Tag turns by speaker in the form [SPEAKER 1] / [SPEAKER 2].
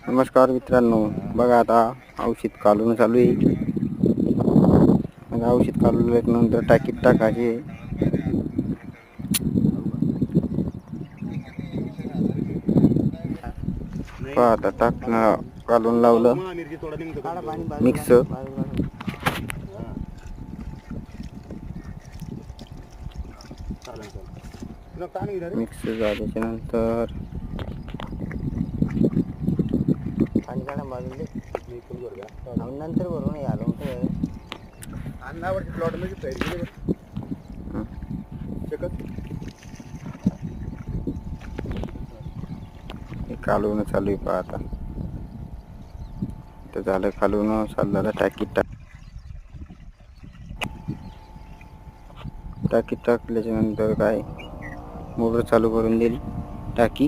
[SPEAKER 1] नमस्कार मित्रांनो, बघा आता औषध काढून चालू आहे. मग औषध काढल्यानंतर टाकीत टाकायचे. पहा आता टाकणं काढून लावलं. मिक्स मिक्स झाल्याच्या नंतर पाणी काढा बाजूला नंतर भरून आलो अन्नावरची प्लॉट मध्ये साईड गेले कालवण चालू आहे. पहा आता तर झालं कालवण चाललं. टाकीत टाकल्याच्या नंतर काय मोटर चालू करून दिली टाकी.